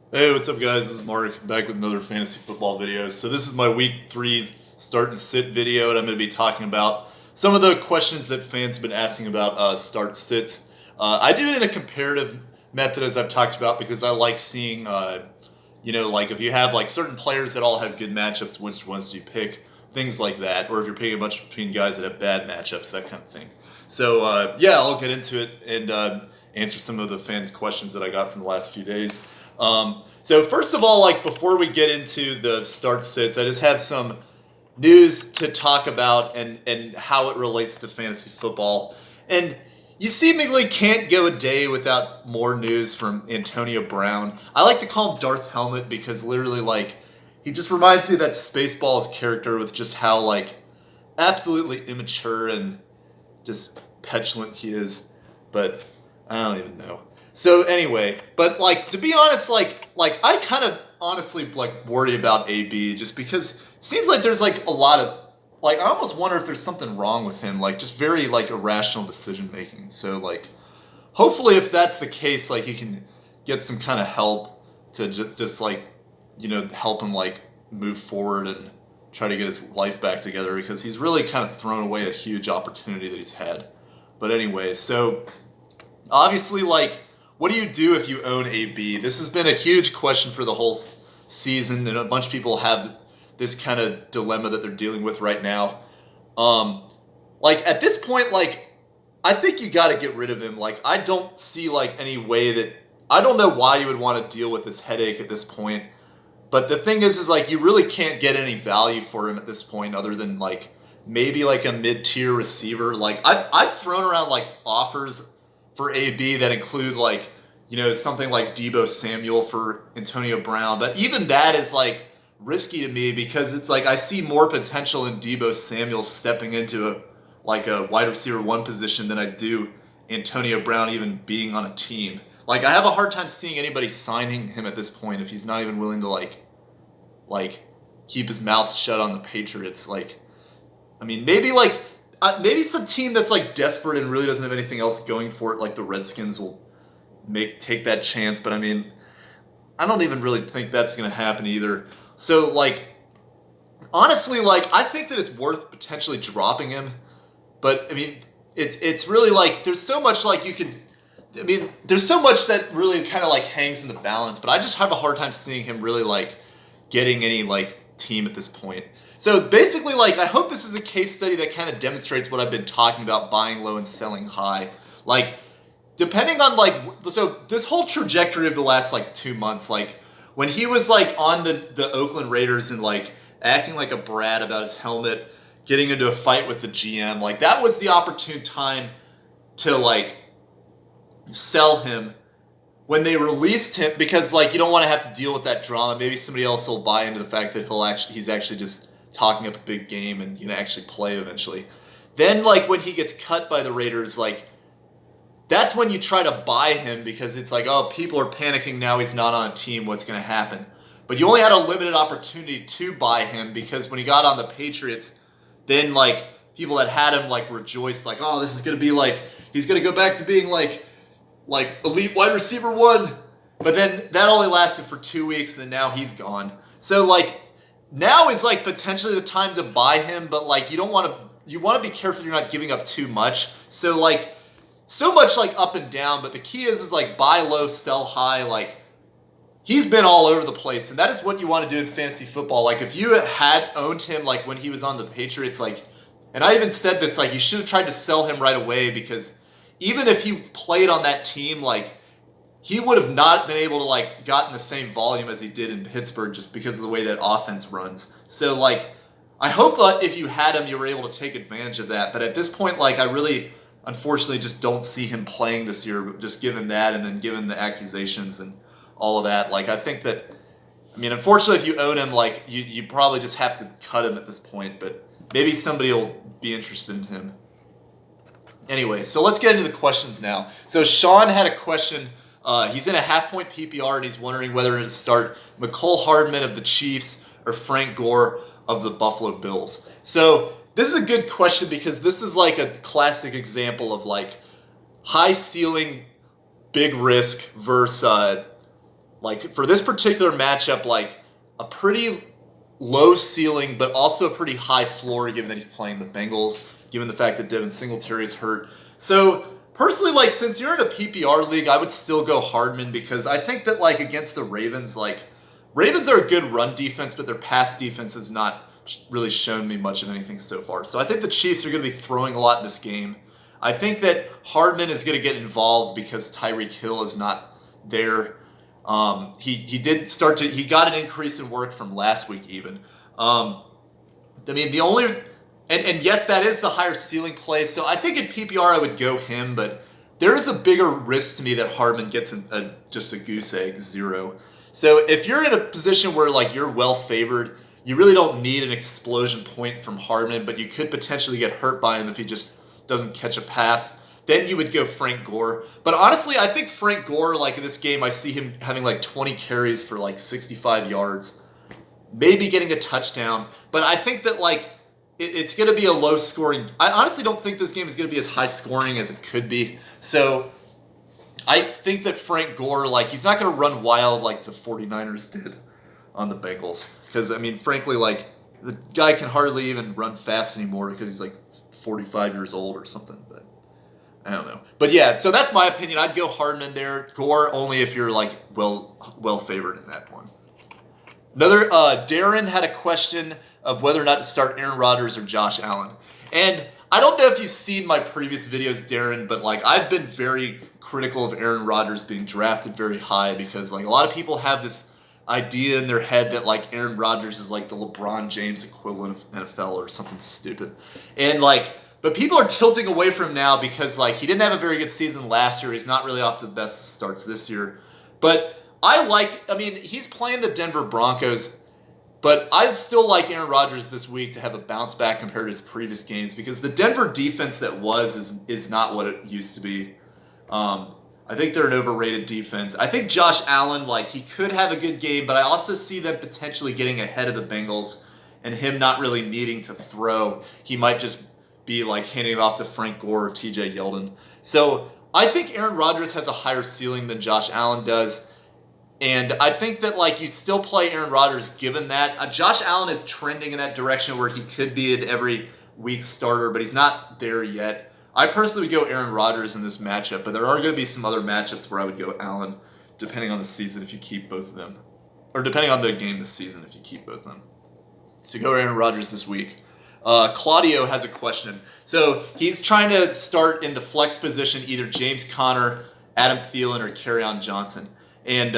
Hey, what's up, guys? This is Mark, back with another fantasy football video. So this is my week 3 start and sit video, and I'm going to be talking about some of the questions that fans have been asking about start sits. I do it in a comparative method, as I've talked about, because I like seeing, like if you have like certain players that all have good matchups, which ones do you pick, things like that, or if you're picking a bunch between guys that have bad matchups, that kind of thing. So I'll get into it and answer some of the fans' questions that I got from the last few days. So first of all, like before we get into the start sits, I just have some news to talk about and how it relates to fantasy football. And you seemingly can't go a day without more news from Antonio Brown. I like to call him Darth Helmet because literally like he just reminds me of that Spaceballs character with just how like absolutely immature and just petulant he is. But I don't even know. So anyway, but like to be honest, like I kind of honestly like worry about AB just because it seems like there's like a lot of like I almost wonder if there's something wrong with him, like just very like irrational decision making. So like hopefully if that's the case, like he can get some kind of help to just like help him like move forward and try to get his life back together because he's really kind of thrown away a huge opportunity that he's had. But anyway, so obviously, like, what do you do if you own AB? This has been a huge question for the whole season, and a bunch of people have this kind of dilemma that they're dealing with right now. Like, at this point, like, I think you got to get rid of him. Like, I don't see, like, any way that... I don't know why you would want to deal with this headache at this point. But the thing is like, you really can't get any value for him at this point other than, like, maybe, like, a mid-tier receiver. Like, I've thrown around, like, offers for AB that include like, something like Deebo Samuel for Antonio Brown. But even that is like risky to me because it's like I see more potential in Deebo Samuel stepping into a wide receiver one position than I do Antonio Brown even being on a team. Like I have a hard time seeing anybody signing him at this point if he's not even willing to like keep his mouth shut on the Patriots. Like, I mean, maybe some team that's like desperate and really doesn't have anything else going for it, like the Redskins, will take that chance. But I mean, I don't even really think that's going to happen either. So like, honestly, like I think that it's worth potentially dropping him. But I mean, it's really like there's so much like you can. I mean, there's so much that really kind of like hangs in the balance. But I just have a hard time seeing him really like getting any like team at this point. So basically, like, I hope this is a case study that kind of demonstrates what I've been talking about, buying low and selling high. Like, depending on, like, so this whole trajectory of the last, like, 2 months, like, when he was, like, on the Oakland Raiders and, like, acting like a brat about his helmet, getting into a fight with the GM, like, that was the opportune time to, like, sell him when they released him, because, like, you don't want to have to deal with that drama. Maybe somebody else will buy into the fact that he's actually just talking up a big game and can actually play eventually. Then, like, when he gets cut by the Raiders, like, that's when you try to buy him because it's like, oh, people are panicking now he's not on a team, what's going to happen? But you only had a limited opportunity to buy him because when he got on the Patriots, then, like, people that had him, like, rejoiced, like, oh, this is going to be, like, he's going to go back to being, like elite wide receiver one. But then that only lasted for 2 weeks and then now he's gone. So, like, now is like potentially the time to buy him, but like you want to be careful you're not giving up too much. So like so much like up and down, but the key is like buy low, sell high. Like he's been all over the place, and that is what you want to do in fantasy football. Like if you had owned him like when he was on the Patriots, like, and I even said this, like you should have tried to sell him right away because even if he played on that team, like he would have not been able to like gotten the same volume as he did in Pittsburgh just because of the way that offense runs. So like, I hope that if you had him, you were able to take advantage of that. But at this point, like I really, unfortunately, just don't see him playing this year, just given that and then given the accusations and all of that. Like I think that, I mean, unfortunately, if you own him, like you probably just have to cut him at this point. But maybe somebody will be interested in him. Anyway, so let's get into the questions now. So Sean had a question. He's in a half-point PPR, and he's wondering whether to start McCole Hardman of the Chiefs or Frank Gore of the Buffalo Bills. So this is a good question because this is like a classic example of like high ceiling, big risk versus like for this particular matchup, like a pretty low ceiling, but also a pretty high floor, given that he's playing the Bengals, given the fact that Devin Singletary is hurt. So personally, like since you're in a PPR league, I would still go Hardman because I think that like against the Ravens, like Ravens are a good run defense, but their pass defense has not really shown me much of anything so far. So I think the Chiefs are going to be throwing a lot in this game. I think that Hardman is going to get involved because Tyreek Hill is not there. He got an increase in work from last week even. I mean, the only, and yes, that is the higher ceiling play. So I think in PPR I would go him, but there is a bigger risk to me that Hardman gets just a goose egg 0. So if you're in a position where like you're well favored, you really don't need an explosion point from Hardman, but you could potentially get hurt by him if he just doesn't catch a pass. Then you would go Frank Gore. But honestly, I think Frank Gore, like in this game, I see him having like 20 carries for like 65 yards. Maybe getting a touchdown. But I think that like it's going to be a low scoring. I honestly don't think this game is going to be as high scoring as it could be. So I think that Frank Gore, like he's not going to run wild like the 49ers did on the Bengals. Because, I mean, frankly, like the guy can hardly even run fast anymore because he's like 45 years old or something. But I don't know. But yeah, so that's my opinion. I'd go Hardman there. Gore only if you're like well favored in that one. Another, Darren had a question of whether or not to start Aaron Rodgers or Josh Allen. And I don't know if you've seen my previous videos, Darren, but like I've been very critical of Aaron Rodgers being drafted very high because like a lot of people have this idea in their head that like Aaron Rodgers is like the LeBron James equivalent of NFL or something stupid. And like, but people are tilting away from him now because like he didn't have a very good season last year. He's not really off to the best starts this year. But I mean, he's playing the Denver Broncos, but I still like Aaron Rodgers this week to have a bounce back compared to his previous games because the Denver defense that is not what it used to be. I think they're an overrated defense. I think Josh Allen, like, he could have a good game, but I also see them potentially getting ahead of the Bengals and him not really needing to throw. He might just be, like, handing it off to Frank Gore or TJ Yeldon. So I think Aaron Rodgers has a higher ceiling than Josh Allen does. And I think that, like, you still play Aaron Rodgers given that. Josh Allen is trending in that direction where he could be an every week starter, but he's not there yet. I personally would go Aaron Rodgers in this matchup, but there are going to be some other matchups where I would go Allen, depending on the season if you keep both of them. Or depending on the game this season if you keep both of them. So go Aaron Rodgers this week. Claudio has a question. So he's trying to start in the flex position, either James Conner, Adam Thielen, or Kerryon Johnson. And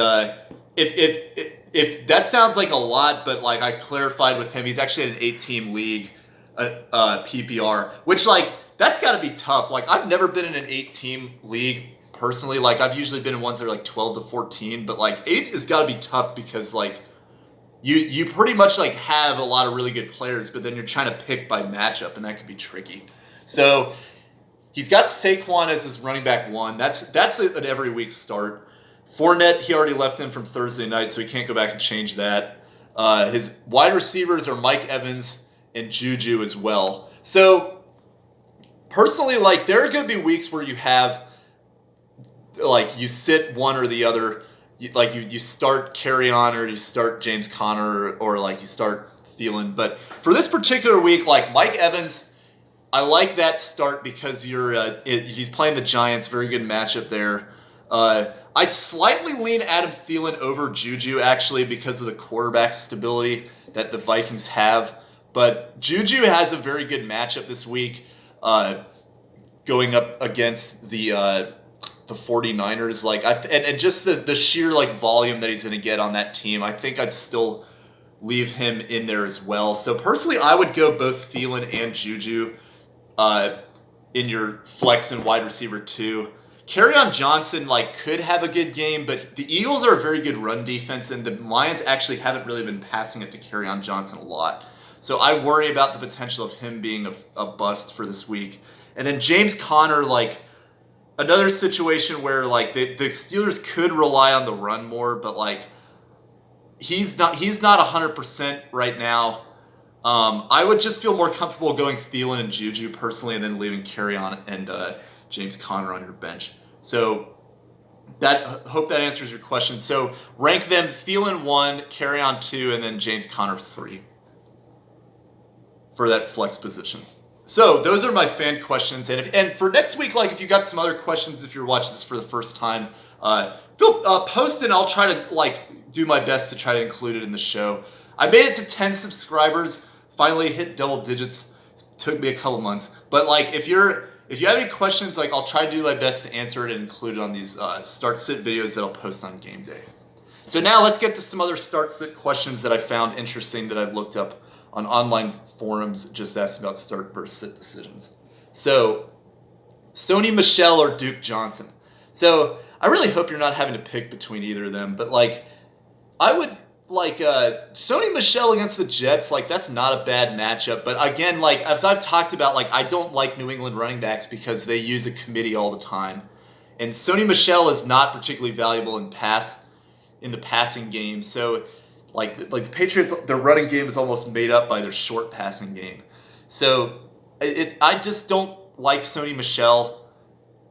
if that sounds like a lot, but like I clarified with him, he's actually in an 8-team league, PPR, which like that's got to be tough. Like I've never been in an 8-team league personally. Like I've usually been in ones that are like 12 to 14, but like 8 has got to be tough because like you pretty much like have a lot of really good players, but then you're trying to pick by matchup, and that could be tricky. So he's got Saquon as his running back 1. That's an every week start. Fournette, he already left in from Thursday night, so he can't go back and change that. His wide receivers are Mike Evans and Juju as well. So, personally, like, there are going to be weeks where you have, like, you sit one or the other. You start Kerryon or you start James Conner or like, you start Thielen. But for this particular week, like, Mike Evans, I like that start because he's playing the Giants. Very good matchup there. I slightly lean Adam Thielen over Juju, actually, because of the quarterback stability that the Vikings have. But Juju has a very good matchup this week, going up against the 49ers. Like, and just the sheer like volume that he's going to get on that team, I think I'd still leave him in there as well. So personally, I would go both Thielen and Juju in your flex and wide receiver 2. Kerryon Johnson like could have a good game, but the Eagles are a very good run defense, and the Lions actually haven't really been passing it to Kerryon Johnson a lot. So I worry about the potential of him being a bust for this week. And then James Conner, like another situation where like the Steelers could rely on the run more, but like he's not 100% right now. I would just feel more comfortable going Thielen and Juju personally, and then leaving Kerryon and James Conner on your bench. So Hope that answers your question. So rank them: Thielen 1, Carry-On 2, and then James Conner 3 for that flex position. So those are my fan questions, and for next week, like if you got some other questions, if you're watching this for the first time, post and I'll try to like do my best to try to include it in the show. I made it to 10 subscribers, finally hit double digits. It took me a couple months, but like if you have any questions, like I'll try to do my best to answer it and include it on these start-sit videos that I'll post on game day. So now let's get to some other start-sit questions that I found interesting that I looked up on online forums, just asked about start versus sit decisions. So, Sony Michel or Duke Johnson. So, I really hope you're not having to pick between either of them, but like, I would like Sony Michel against the Jets, like that's not a bad matchup. But again, like as I've talked about, like I don't like New England running backs because they use a committee all the time. And Sony Michel is not particularly valuable in the passing game. So like the Patriots, their running game is almost made up by their short passing game. So I just don't like Sony Michel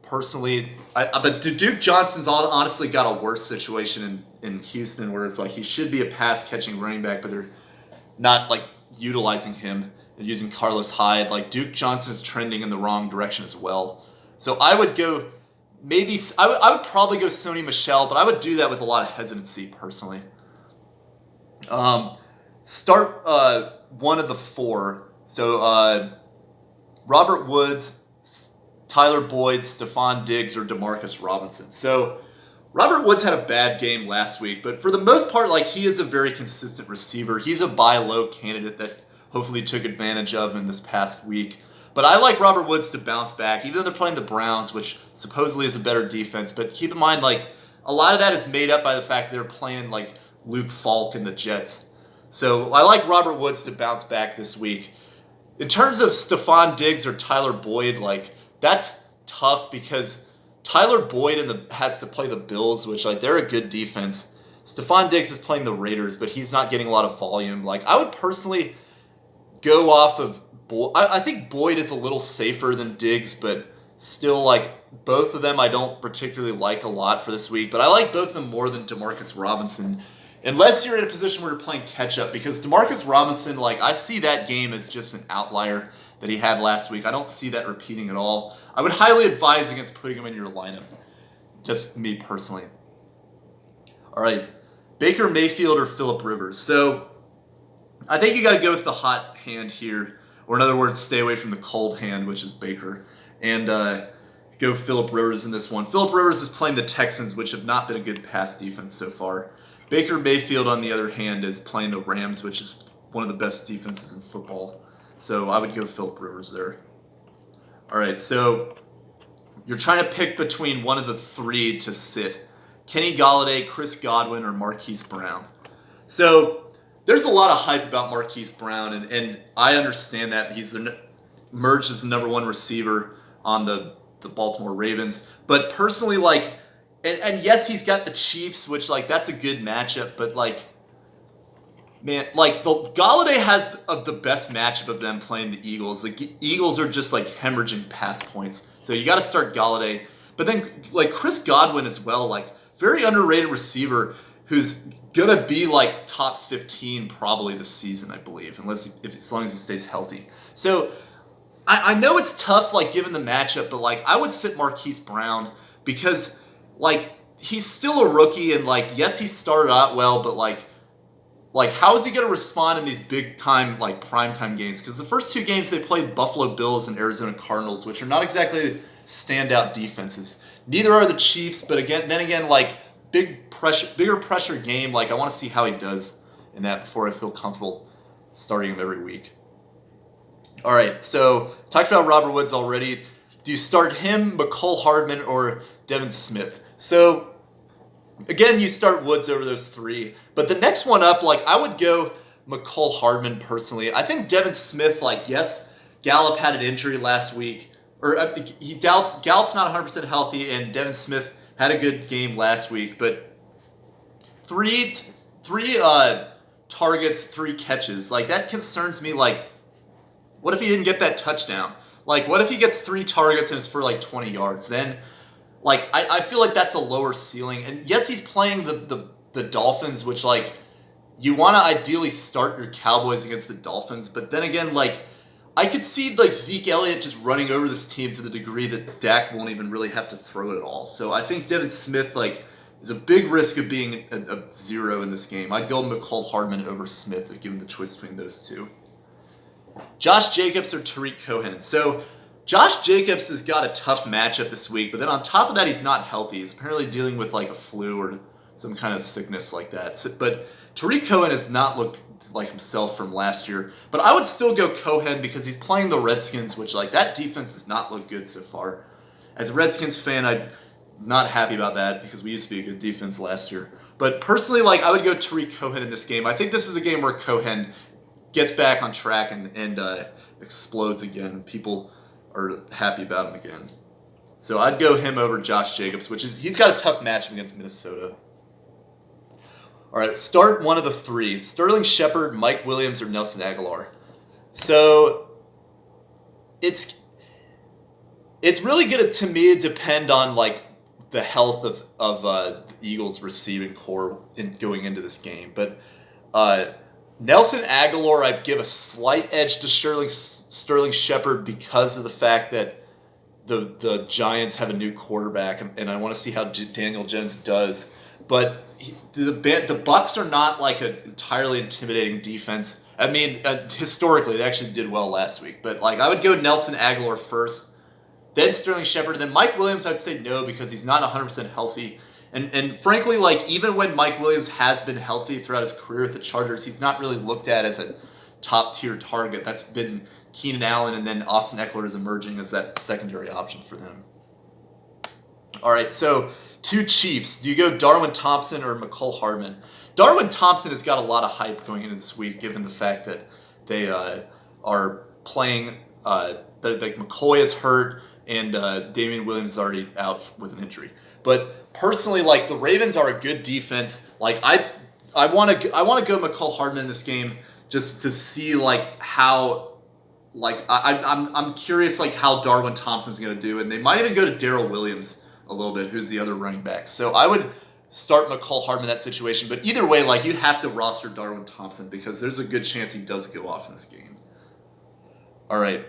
personally. But Duke Johnson's honestly got a worse situation in Houston where it's like he should be a pass catching running back, but they're not like utilizing him and using Carlos Hyde. Like Duke Johnson is trending in the wrong direction as well. So I would go I would probably go Sony Michel, but I would do that with a lot of hesitancy personally. Start one of the four. So Robert Woods, Tyler Boyd, Stephon Diggs, or Demarcus Robinson. So Robert Woods had a bad game last week, but for the most part, like he is a very consistent receiver. He's a buy low candidate that hopefully took advantage of in this past week. But I like Robert Woods to bounce back, even though they're playing the Browns, which supposedly is a better defense. But keep in mind, like a lot of that is made up by the fact that they're playing like Luke Falk and the Jets. So I like Robert Woods to bounce back this week. In terms of Stephon Diggs or Tyler Boyd, like that's tough because Tyler Boyd has to play the Bills, which like they're a good defense. Stephon Diggs is playing the Raiders, but he's not getting a lot of volume. Like I would personally go off of Boyd. I think Boyd is a little safer than Diggs, but still like both of them I don't particularly like a lot for this week. But I like both of them more than Demarcus Robinson. Unless you're in a position where you're playing catch-up, because Demarcus Robinson, like I see that game as just an outlier that he had last week. I don't see that repeating at all. I would highly advise against putting him in your lineup. Just me personally. All right, Baker Mayfield or Phillip Rivers. So I think you got to go with the hot hand here, or in other words, stay away from the cold hand, which is Baker, and go Phillip Rivers in this one. Phillip Rivers is playing the Texans, which have not been a good pass defense so far. Baker Mayfield, on the other hand, is playing the Rams, which is one of the best defenses in football. So I would go Phillip Rivers there. All right, so you're trying to pick between one of the three to sit. Kenny Golladay, Chris Godwin, or Marquise Brown. So there's a lot of hype about Marquise Brown, and I understand that. He's emerged as the number one receiver on the Baltimore Ravens. But personally, like, and yes, he's got the Chiefs, which, like, that's a good matchup. But, like, man, like, Golladay has the best matchup of them playing the Eagles. The Eagles are just, like, hemorrhaging pass points. So you got to start Golladay. But then, like, Chris Godwin as well, like, very underrated receiver who's going to be, like, top 15 probably this season, I believe, as long as he stays healthy. So I know it's tough, like, given the matchup, but, like, I would sit Marquise Brown because, like, he's still a rookie, and, like, yes, he started out well, but, like, how is he going to respond in these big-time, like, primetime games? Because the first two games they played Buffalo Bills and Arizona Cardinals, which are not exactly standout defenses. Neither are the Chiefs, but then again, like, bigger pressure game. Like, I want to see how he does in that before I feel comfortable starting him every week. All right, so talked about Robert Woods already. Do you start him, McCole Hardman, or Devin Smith? So again, you start Woods over those three. But the next one up, like, I would go McCole Hardman personally. I think Devin Smith, like, yes, Gallup had an injury last week. Or Gallup's not 100% healthy, and Devin Smith had a good game last week. But three targets, 3 catches. Like, that concerns me. Like, what if he didn't get that touchdown? Like, what if he gets 3 targets and it's for, like, 20 yards? Then like I feel like that's a lower ceiling. And yes, he's playing the Dolphins, which like you want to ideally start your Cowboys against the Dolphins, but then again, like I could see like Zeke Elliott just running over this team to the degree that Dak won't even really have to throw it at all. So I think Devin Smith like is a big risk of being a zero in this game. I'd go McCall Hardman over Smith if given the choice between those two. Josh Jacobs or Tariq Cohen. So Josh Jacobs has got a tough matchup this week, but then on top of that, he's not healthy. He's apparently dealing with like a flu or some kind of sickness like that. So, but Tariq Cohen has not looked like himself from last year. But I would still go Cohen because he's playing the Redskins, which like that defense does not look good so far. As a Redskins fan, I'm not happy about that because we used to be a good defense last year. But personally, like I would go Tariq Cohen in this game. I think this is a game where Cohen gets back on track and explodes again. People are happy about him again. So I'd go him over Josh Jacobs, which is he's got a tough matchup against Minnesota. All right, start one of the three. Sterling Shepard, Mike Williams, or Nelson Aguilar. So it's really going to me depend on like the health of the Eagles receiving core going into this game. But Nelson Aguilar, I'd give a slight edge to Sterling Shepard because of the fact that the Giants have a new quarterback, and I want to see how Daniel Jones does. But the Bucs are not like an entirely intimidating defense. I mean, historically, they actually did well last week. But like, I would go Nelson Aguilar first, then Sterling Shepard, and then Mike Williams. I'd say no because he's not 100% healthy. And frankly, like even when Mike Williams has been healthy throughout his career with the Chargers, he's not really looked at as a top tier target. That's been Keenan Allen, and then Austin Eckler is emerging as that secondary option for them. All right, so two Chiefs. Do you go Darwin Thompson or McCall Hardman? Darwin Thompson has got a lot of hype going into this week, given the fact that they are playing. Like McCoy is hurt, and Damian Williams is already out with an injury. But personally, like the Ravens are a good defense. Like I want to go McCall Hardman in this game just to see like how like I'm curious like how Darwin Thompson's going to do, and they might even go to Darrell Williams a little bit, who's the other running back. So I would start McCall Hardman in that situation. But either way, like you have to roster Darwin Thompson because there's a good chance he does go off in this game. All right.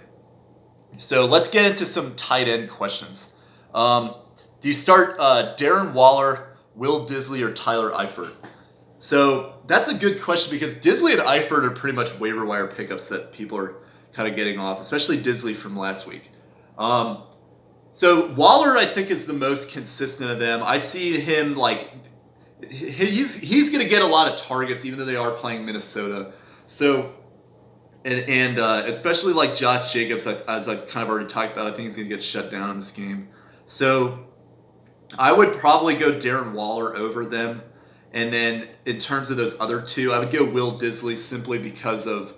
So let's get into some tight end questions. Do you start Darren Waller, Will Disley, or Tyler Eifert? So that's a good question because Disley and Eifert are pretty much waiver wire pickups that people are kind of getting off, especially Disley from last week. So Waller, I think, is the most consistent of them. I see him like he's going to get a lot of targets, even though they are playing Minnesota. So and especially like Josh Jacobs, as I've kind of already talked about, I think he's going to get shut down in this game. So I would probably go Darren Waller over them. And then in terms of those other two, I would go Will Disley simply because of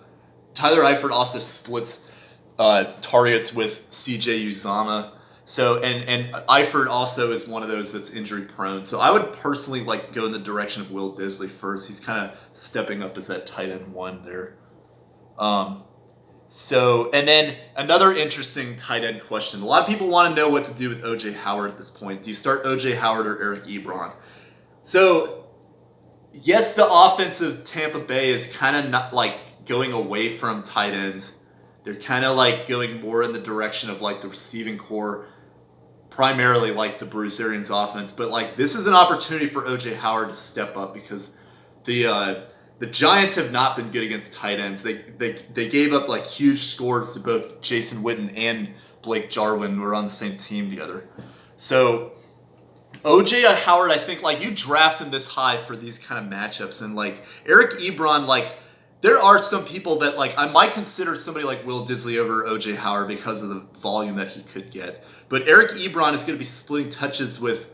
Tyler Eifert also splits targets with CJ Uzomah. So and Eifert also is one of those that's injury prone. So I would personally like go in the direction of Will Disley first. He's kind of stepping up as that tight end one there. So, and then another interesting tight end question. A lot of people want to know what to do with O.J. Howard at this point. Do you start O.J. Howard or Eric Ebron? So, yes, the offense of Tampa Bay is kind of not like going away from tight ends. They're kind of like going more in the direction of like the receiving core, primarily like the Bruce Arians offense. But like this is an opportunity for O.J. Howard to step up because the Giants have not been good against tight ends. They gave up like huge scores to both Jason Witten and Blake Jarwin, who were on the same team together. So O.J. Howard, I think like you draft him this high for these kind of matchups, and like Eric Ebron, like there are some people that like I might consider somebody like Will Disley over O.J. Howard because of the volume that he could get. But Eric Ebron is going to be splitting touches with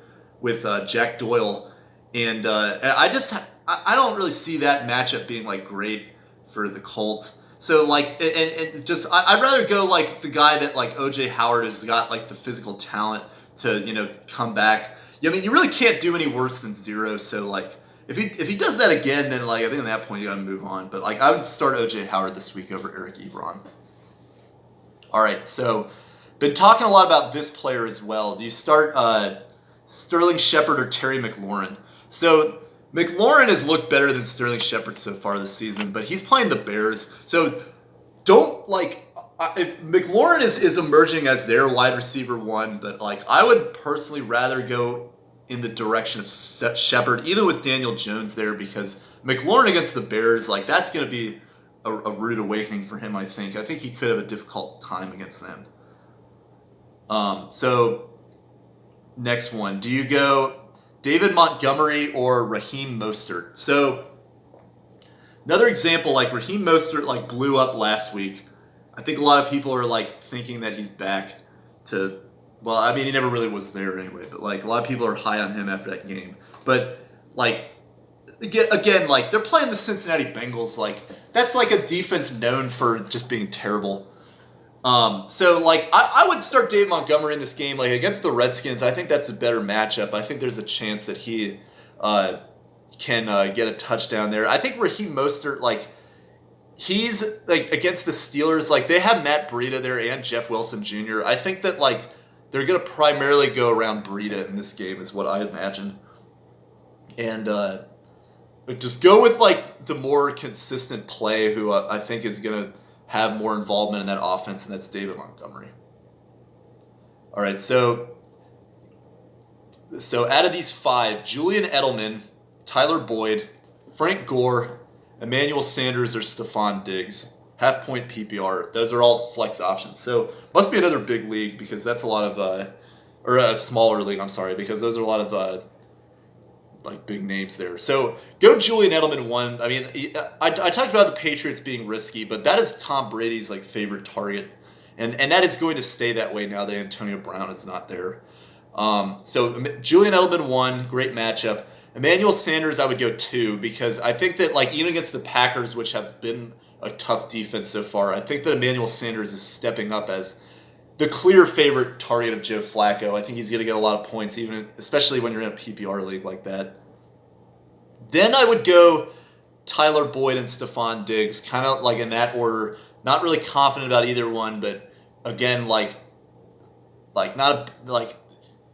Jack Doyle, and I don't really see that matchup being like great for the Colts. So like and just I'd rather go like the guy that like O.J. Howard has got like the physical talent to come back. I mean you really can't do any worse than zero. So like if he does that again, then like I think at that point you got to move on. But like I would start O.J. Howard this week over Eric Ebron. All right, so been talking a lot about this player as well. Do you start Sterling Shepard or Terry McLaurin. So McLaurin has looked better than Sterling Shepard so far this season, but he's playing the Bears. So don't if McLaurin is emerging as their wide receiver one, but I would personally rather go in the direction of Shepard, even with Daniel Jones there, because McLaurin against the Bears, that's going to be a rude awakening for him, I think. I think he could have a difficult time against them. So, next one. Do you go David Montgomery or Raheem Mostert? So, another example, Raheem Mostert, blew up last week. I think a lot of people are, thinking that he's back to... Well, I mean, he never really was there anyway, but, a lot of people are high on him after that game. But, again, they're playing the Cincinnati Bengals. That's, a defense known for just being terrible. So, I would start Dave Montgomery in this game. Against the Redskins, I think that's a better matchup. I think there's a chance that he can get a touchdown there. I think Raheem Mostert, he's, against the Steelers, they have Matt Breida there and Jeff Wilson Jr. I think that, they're going to primarily go around Breida in this game is what I imagine. And just go with, the more consistent play who I think is going to have more involvement in that offense, and that's David Montgomery. All right, so out of these 5, Julian Edelman, Tyler Boyd, Frank Gore, Emmanuel Sanders, or Stephon Diggs. Half-point PPR. Those are all flex options. So, must be another big league because that's a lot of, or a smaller league, I'm sorry, because those are a lot of, big names there. So, go Julian Edelman 1. I mean, I talked about the Patriots being risky, but that is Tom Brady's, favorite target. And that is going to stay that way now that Antonio Brown is not there. So, Julian Edelman 1, great matchup. Emmanuel Sanders, I would go 2 because I think that, even against the Packers, which have been a tough defense so far, I think that Emmanuel Sanders is stepping up as the clear favorite target of Joe Flacco. I think he's going to get a lot of points, especially when you're in a PPR league like that. Then I would go Tyler Boyd and Stephon Diggs, kind of in that order. Not really confident about either one, but again, not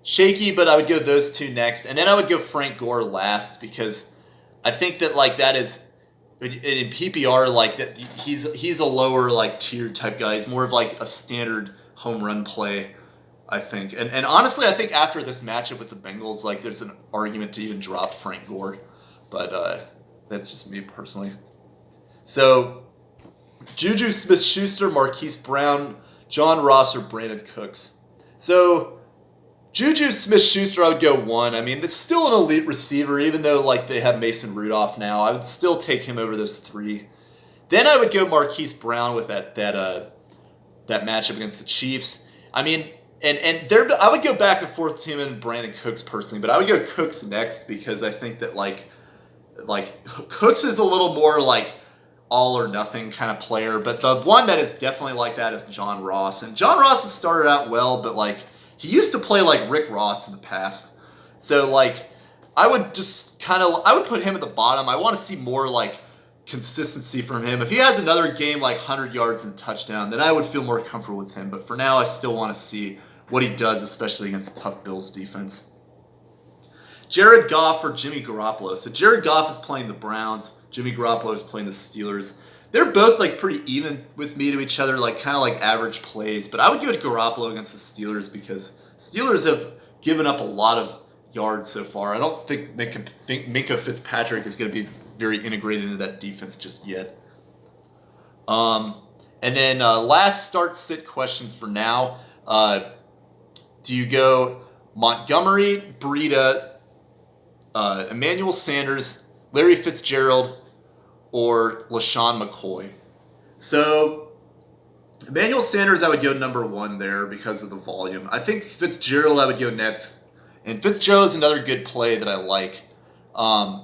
shaky, but I would go those two next. And then I would go Frank Gore last because I think that that is... In PPR, that he's a lower tiered type guy. He's more of a standard home run play, I think. And honestly, I think after this matchup with the Bengals, there's an argument to even drop Frank Gore, but that's just me personally. So Juju Smith-Schuster, Marquise Brown, John Ross, or Brandon Cooks. So Juju Smith-Schuster, I would go 1. I mean, it's still an elite receiver, even though, they have Mason Rudolph now. I would still take him over those 3. Then I would go Marquise Brown with that matchup against the Chiefs. I mean, I would go back and forth to him and Brandon Cooks personally, but I would go Cooks next because I think that, Cooks is a little more, all or nothing kind of player, but the one that is definitely like that is John Ross. And John Ross has started out well, but, he used to play like Rick Ross in the past. So, I would just I would put him at the bottom. I want to see more, consistency from him. If he has another game, 100 yards and a touchdown, then I would feel more comfortable with him. But for now, I still want to see what he does, especially against tough Bills defense. Jared Goff or Jimmy Garoppolo. So, Jared Goff is playing the Browns. Jimmy Garoppolo is playing the Steelers. They're both, pretty even with me to each other, kind of average plays. But I would go with Garoppolo against the Steelers because Steelers have given up a lot of yards so far. I don't think Minkah Fitzpatrick is going to be very integrated into that defense just yet. And then last start-sit question for now. Do you go Montgomery, Breida, Emmanuel Sanders, Larry Fitzgerald, or LaShawn McCoy? So, Emmanuel Sanders, I would go number 1 there because of the volume. I think Fitzgerald, I would go next. And Fitzgerald is another good play that I like. But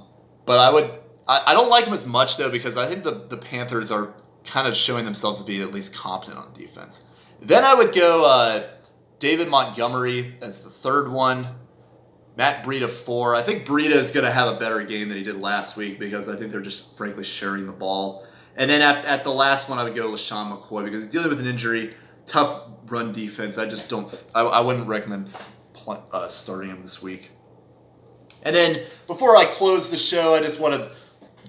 I don't like him as much, though, because I think the Panthers are kind of showing themselves to be at least competent on defense. Then I would go David Montgomery as the 3rd one. Matt Breida 4. I think Breida is going to have a better game than he did last week because I think they're just frankly sharing the ball. And then at the last one, I would go LaShawn McCoy because he's dealing with an injury, tough run defense. I just don't. I wouldn't recommend starting him this week. And then before I close the show, I just want to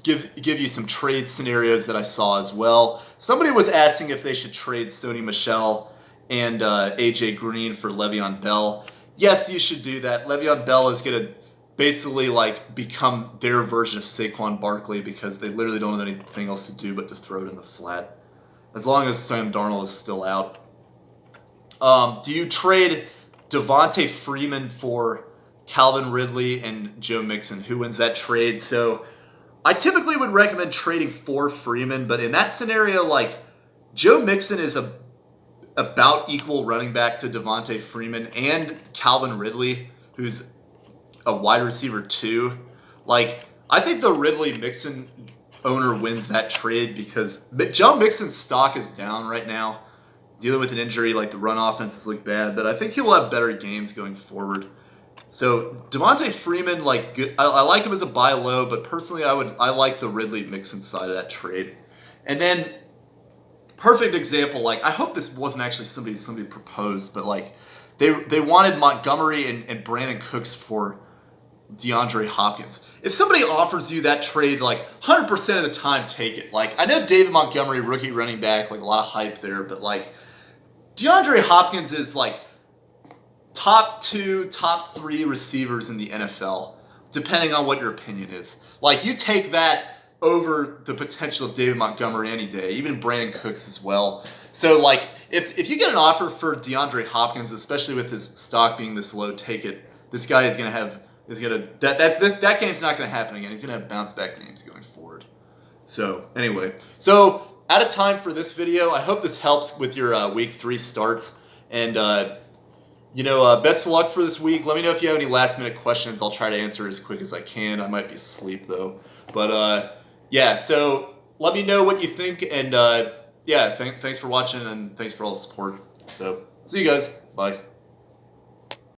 give you some trade scenarios that I saw as well. Somebody was asking if they should trade Sony Michel and AJ Green for Le'Veon Bell. Yes, you should do that. Le'Veon Bell is going to basically like become their version of Saquon Barkley because they literally don't have anything else to do but to throw it in the flat. As long as Sam Darnold is still out. Do you trade Devontae Freeman for Calvin Ridley and Joe Mixon? Who wins that trade? So I typically would recommend trading for Freeman, but in that scenario, like Joe Mixon is about equal running back to Devontae Freeman and Calvin Ridley, who's a wide receiver too. Like I think the Ridley Mixon owner wins that trade because Joe Mixon's stock is down right now, dealing with an injury. Like the run offenses look bad, but I think he'll have better games going forward. So Devontae Freeman, like I like him as a buy low, but personally I like the Ridley Mixon side of that trade. And then perfect example, like I hope this wasn't actually somebody proposed, but like they wanted Montgomery and Brandon Cooks for DeAndre Hopkins. If somebody offers you that trade, like 100% of the time, take it. Like I know David Montgomery, rookie running back, like a lot of hype there, but like DeAndre Hopkins is like top 2, top 3 receivers in the NFL, depending on what your opinion is. Like you take that over the potential of David Montgomery any day, even Brandon Cooks as well. So like if you get an offer for DeAndre Hopkins, especially with his stock being this low, take it. This guy is that game's not gonna happen again. He's gonna have bounce back games going forward. So anyway, out of time for this video. I hope this helps with your week 3 starts. And best of luck for this week. Let me know if you have any last minute questions. I'll try to answer as quick as I can. I might be asleep though. But yeah, so let me know what you think. And yeah, thanks for watching and thanks for all the support. So see you guys. Bye.